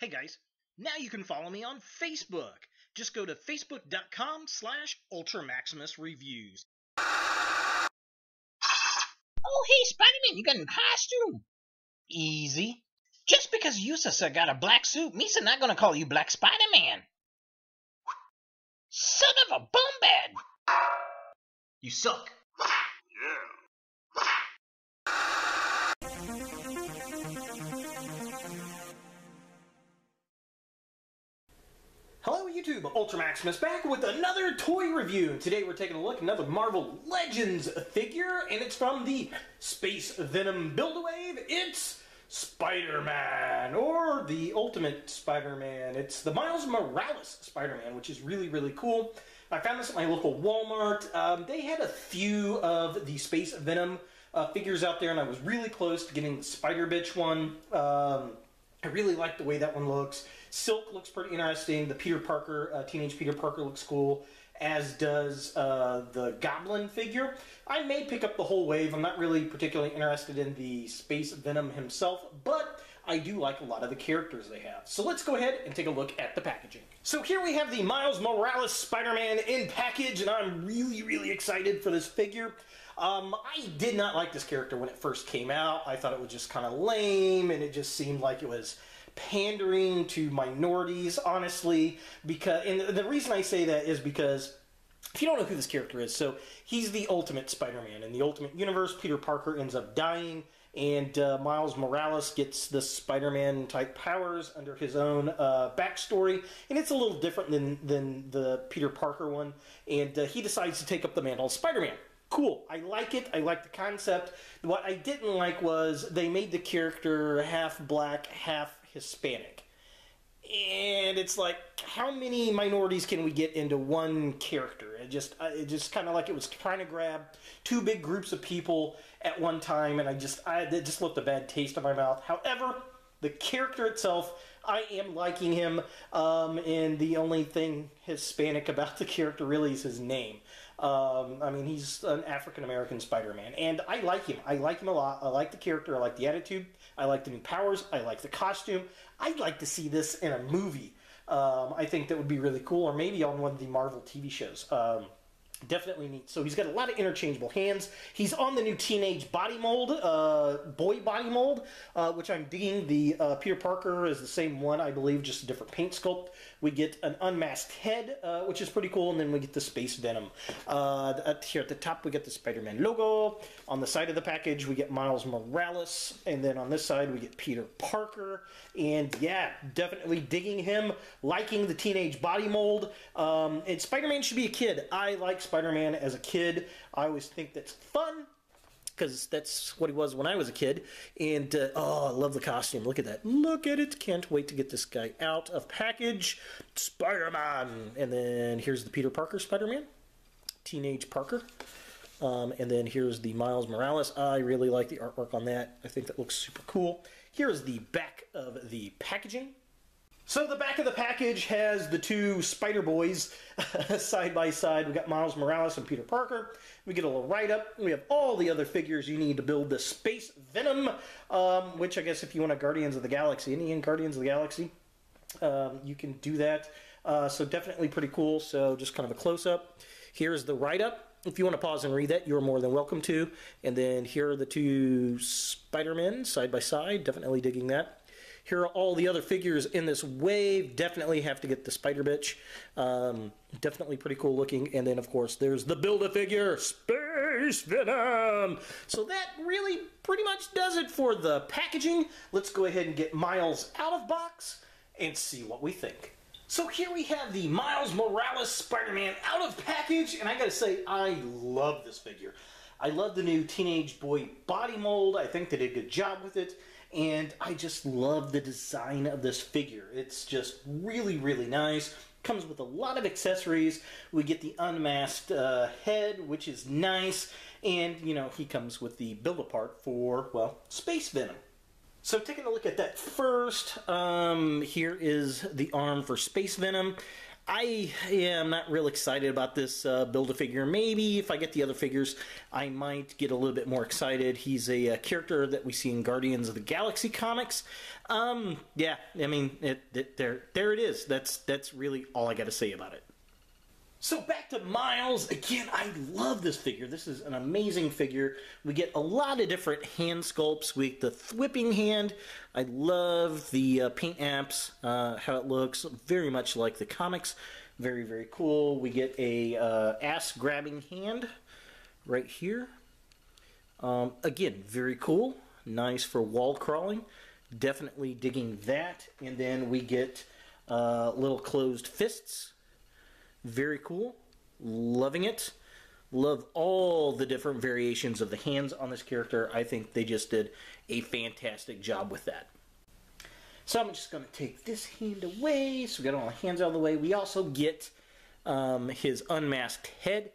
Hey guys, now you can follow me on Facebook. Just go to facebook.com/UltraMaximusReviews. Oh, hey, Spider-Man, you got a new costume. Easy. Just because you got a black suit, means I'm not gonna call you Black Spider-Man. Son of a bumbag! You suck. Hello YouTube, Ultra Maximus back with another toy review. Today we're taking a look at another Marvel Legends figure, and it's from the Space Venom Build-A-Wave. It's Spider-Man, or the Ultimate Spider-Man. It's the Miles Morales Spider-Man, which is really, really cool. I found this at my local Walmart. They had a few of the Space Venom figures out there, and I was really close to getting the Spider-Bitch one. I really like the way that one looks. Silk looks pretty interesting. The Peter Parker, Teenage Peter Parker looks cool, as does the Goblin figure. I may pick up the whole wave. I'm not really particularly interested in the Space Venom himself, but I do like a lot of the characters they have. So let's go ahead and take a look at the packaging. So here we have the Miles Morales Spider-Man in package, and I'm really, really excited for this figure. I did not like this character when it first came out. I thought it was just kind of lame, and it just seemed like it was pandering to minorities, honestly. And the reason I say that is because if you don't know who this character is, so he's the Ultimate Spider-Man. In the Ultimate Universe, Peter Parker ends up dying, and Miles Morales gets the Spider-Man type powers under his own backstory, and it's a little different than the Peter Parker one, and he decides to take up the mantle of Spider-Man. Cool. I like it. I like the concept. What I didn't like was they made the character half black, half Hispanic. And it's like, how many minorities can we get into one character? It just kind of like it was trying to grab two big groups of people at one time, and it just left a bad taste in my mouth. However, the character itself, I am liking him, and the only thing Hispanic about the character really is his name. I mean, he's an African-American Spider-Man, and I like him. I like him a lot. I like the character. I like the attitude. I like the new powers. I like the costume. I'd like to see this in a movie. I think that would be really cool, or maybe on one of the Marvel TV shows. Definitely neat. So he's got a lot of interchangeable hands. He's on the new teenage body mold, boy body mold, which I'm digging. The Peter Parker is the same one, I believe, just a different paint sculpt. We get an unmasked head, which is pretty cool, and then we get the Space Venom. Here at the top, we get the Spider-Man logo. On the side of the package, we get Miles Morales, and then on this side, we get Peter Parker. And yeah, definitely digging him, liking the teenage body mold. And Spider-Man should be a kid. I like Spider-Man as a kid. I always think that's fun, because that's what he was when I was a kid. And, oh, I love the costume. Look at that. Look at it. Can't wait to get this guy out of package. Spider-Man. And then here's the Peter Parker Spider-Man. Teenage Parker. And then here's the Miles Morales. I really like the artwork on that. I think that looks super cool. Here's the back of the packaging. So the back of the package has the two Spider-Boys side by side. We got Miles Morales and Peter Parker. We get a little write-up. We have all the other figures you need to build the Space Venom, which I guess if you want a Guardians of the Galaxy, any in Guardians of the Galaxy, you can do that. So definitely pretty cool. So just kind of a close-up. Here's the write-up. If you want to pause and read that, you're more than welcome to. And then here are the two Spider-Men side by side. Definitely digging that. Here are all the other figures in this wave. Definitely have to get the Spider-Bitch. Definitely pretty cool looking. And then, of course, there's the Build-A-Figure, Space Venom. So that really pretty much does it for the packaging. Let's go ahead and get Miles out of box and see what we think. So here we have the Miles Morales Spider-Man out of package. And I gotta say, I love this figure. I love the new Teenage Boy body mold. I think they did a good job with it. And I just love the design of this figure. It's just really, really nice. Comes with a lot of accessories. We get the unmasked head, which is nice. And, you know, he comes with the build-apart for, well, Space Venom. So taking a look at that first, here is the arm for Space Venom. I am not real excited about this Build-A-Figure. Maybe if I get the other figures, I might get a little bit more excited. He's a character that we see in Guardians of the Galaxy comics. Yeah, I mean, there it is. That's really all I got to say about it. So back to Miles. Again, I love this figure. This is an amazing figure. We get a lot of different hand sculpts. We get the whipping hand. I love the paint apps, how it looks. Very much like the comics. Very, very cool. We get a ass-grabbing hand right here. Again, very cool. Nice for wall crawling. Definitely digging that. And then we get little closed fists. Very cool. Loving it. Love all the different variations of the hands on this character. I think they just did a fantastic job with that. So I'm just going to take this hand away. So we got all the hands out of the way. We also get his unmasked head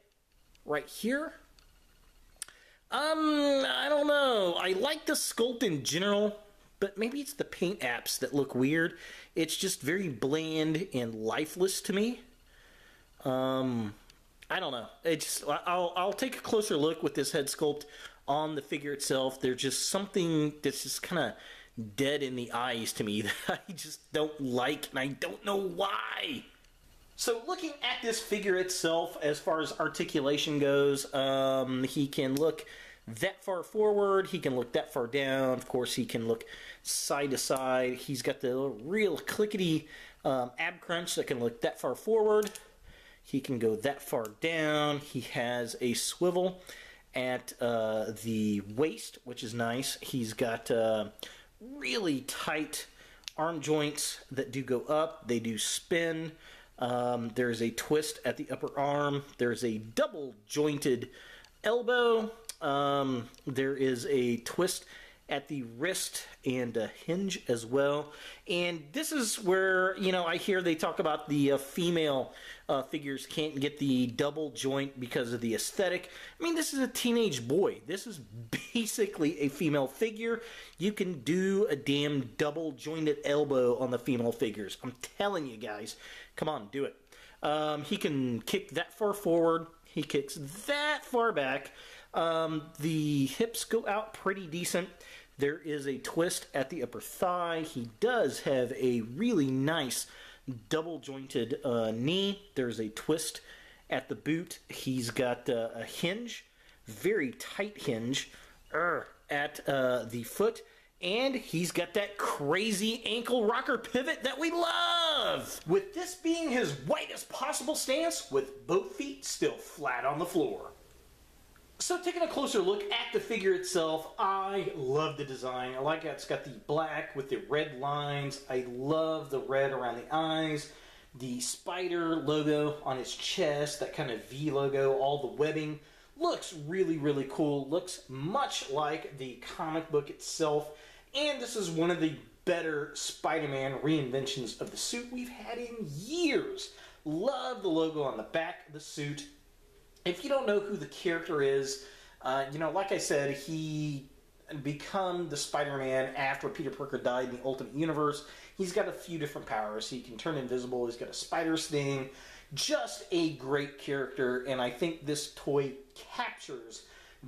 right here. I don't know. I like the sculpt in general, but maybe it's the paint apps that look weird. It's just very bland and lifeless to me. I don't know. I'll take a closer look with this head sculpt on the figure itself. There's just something that's just kind of dead in the eyes to me that I just don't like, and I don't know why. So looking at this figure itself, as far as articulation goes, he can look that far forward, he can look that far down, of course he can look side to side. He's got the real clickety ab crunch that can look that far forward. He can go that far down. He has a swivel at the waist, which is nice. He's got really tight arm joints that do go up. They do spin. There's a twist at the upper arm. There's a double jointed elbow. There is a twist at the wrist and a hinge as well. And this is where, you know, I hear they talk about the female figures can't get the double joint because of the aesthetic. I mean, this is a teenage boy. This is basically a female figure. You can do a damn double jointed elbow on the female figures. I'm telling you guys, come on, do it. He can kick that far forward. He kicks that far back. The hips go out pretty decent. There is a twist at the upper thigh. He does have a really nice double jointed knee. There's a twist at the boot. He's got a hinge, very tight hinge at the foot. And he's got that crazy ankle rocker pivot that we love! With this being his widest possible stance, with both feet still flat on the floor. So taking a closer look at the figure itself, I love the design. I like how it's got the black with the red lines. I love the red around the eyes. The spider logo on his chest, that kind of V logo, all the webbing. Looks really, really cool. Looks much like the comic book itself. And this is one of the better Spider-Man reinventions of the suit we've had in years. Love the logo on the back of the suit. If you don't know who the character is, you know, like I said, he become the Spider-Man after Peter Parker died in the Ultimate Universe. He's got a few different powers. He can turn invisible. He's got a spider sting. Just a great character, and I think this toy captures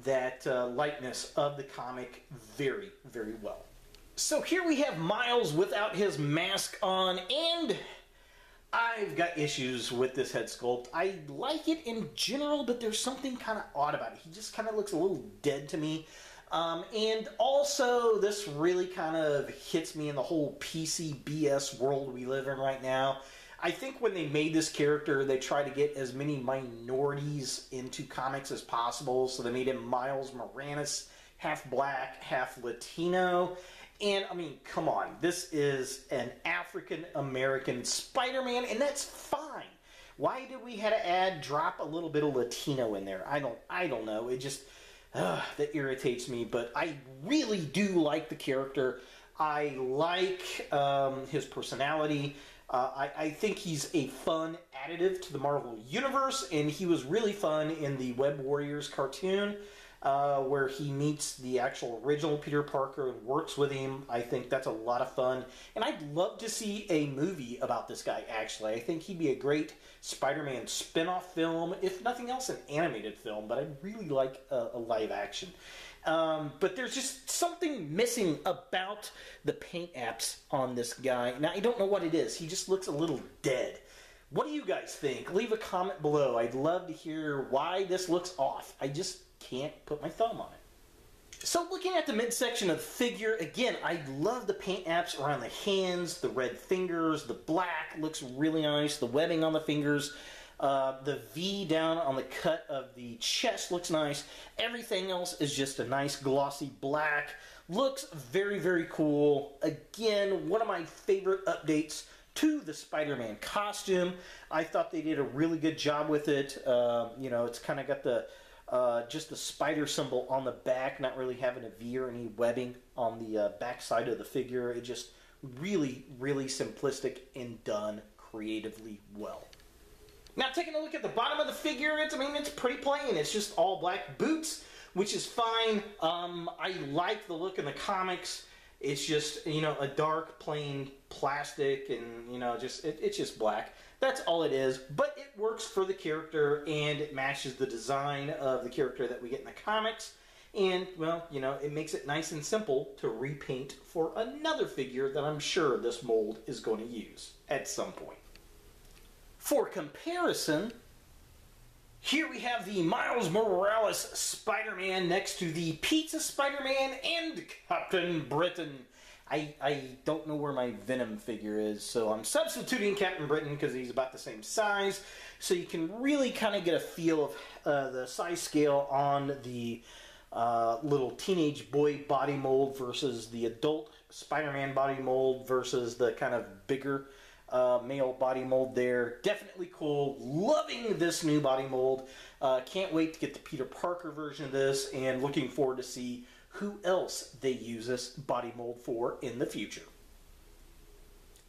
that likeness of the comic very, very well. So here we have Miles without his mask on, and I've got issues with this head sculpt. I like it in general, but there's something kind of odd about it. He just kind of looks a little dead to me. And also, this really kind of hits me in the whole PC BS world we live in right now. I think when they made this character, they tried to get as many minorities into comics as possible. So they made him Miles Morales, half black, half Latino. And, I mean, come on. This is an African-American Spider-Man, and that's fine. Why did we have to drop a little bit of Latino in there? I don't know. It just, that irritates me. But I really do like the character. I like his personality. I think he's a fun additive to the Marvel Universe, and he was really fun in the Web Warriors cartoon. where he meets the actual original Peter Parker and works with him. I think that's a lot of fun. And I'd love to see a movie about this guy, actually. I think he'd be a great Spider-Man spin-off film, if nothing else, an animated film. But I'd really like a live action. But there's just something missing about the paint apps on this guy. Now, I don't know what it is. He just looks a little dead. What do you guys think? Leave a comment below. I'd love to hear why this looks off. I just can't put my thumb on it. So looking at the midsection of the figure, again, I love the paint apps around the hands, the red fingers, the black looks really nice, the webbing on the fingers, the V down on the cut of the chest looks nice. Everything else is just a nice glossy black. Looks very, very cool. Again, one of my favorite updates to the Spider-Man costume. I thought they did a really good job with it. You know, it's kind of got the just the spider symbol on the back, not really having a V or any webbing on the back side of the figure. It just really, really simplistic and done creatively well. Now, taking a look at the bottom of the figure, it's pretty plain. It's just all black boots, which is fine. I like the look in the comics. It's just, you know, a dark, plain plastic, and, you know, it's just black. That's all it is, but it works for the character, and it matches the design of the character that we get in the comics. And, well, you know, it makes it nice and simple to repaint for another figure that I'm sure this mold is going to use at some point. For comparison, here we have the Miles Morales Spider-Man next to the Pizza Spider-Man and Captain Britain. I don't know where my Venom figure is, so I'm substituting Captain Britain because he's about the same size. So you can really kind of get a feel of the size scale on the little teenage boy body mold versus the adult Spider-Man body mold versus the kind of bigger male body mold there. Definitely cool. Loving this new body mold. Can't wait to get the Peter Parker version of this, and looking forward to see who else they use this body mold for in the future.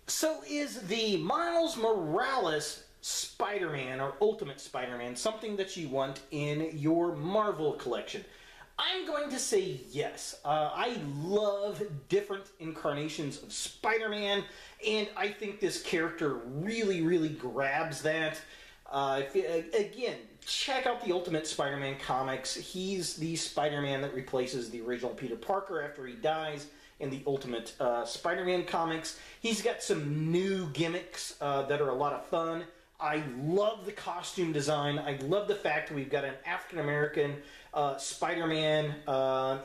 So is the Miles Morales Spider-Man or Ultimate Spider-Man something that you want in your Marvel collection? I'm going to say yes. I love different incarnations of Spider-Man, and I think this character really, really grabs that. Again, check out the Ultimate Spider-Man comics. He's the Spider-Man that replaces the original Peter Parker after he dies in the Ultimate Spider-Man comics. He's got some new gimmicks that are a lot of fun. I love the costume design. I love the fact that we've got an African-American Spider-Man,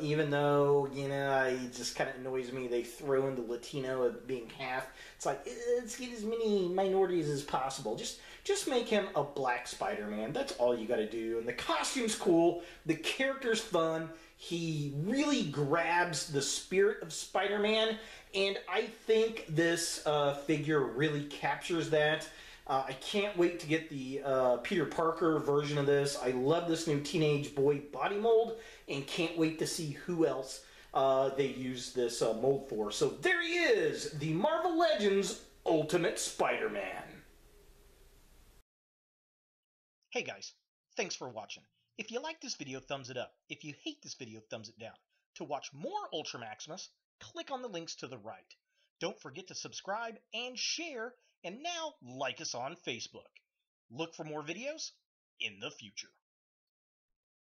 even though, you know, it just kind of annoys me they throw in the Latino of being half. It's like, let's get as many minorities as possible. Just make him a black Spider-Man. That's all you got to do. And the costume's cool. The character's fun. He really grabs the spirit of Spider-Man, and I think this figure really captures that. I can't wait to get the Peter Parker version of this. I love this new teenage boy body mold, and can't wait to see who else they use this mold for. So there he is, the Marvel Legends Ultimate Spider-Man. Hey guys, thanks for watching. If you like this video, thumbs it up. If you hate this video, thumbs it down. To watch more Ultra Maximus, click on the links to the right. Don't forget to subscribe and share, and now like us on Facebook. Look for more videos in the future.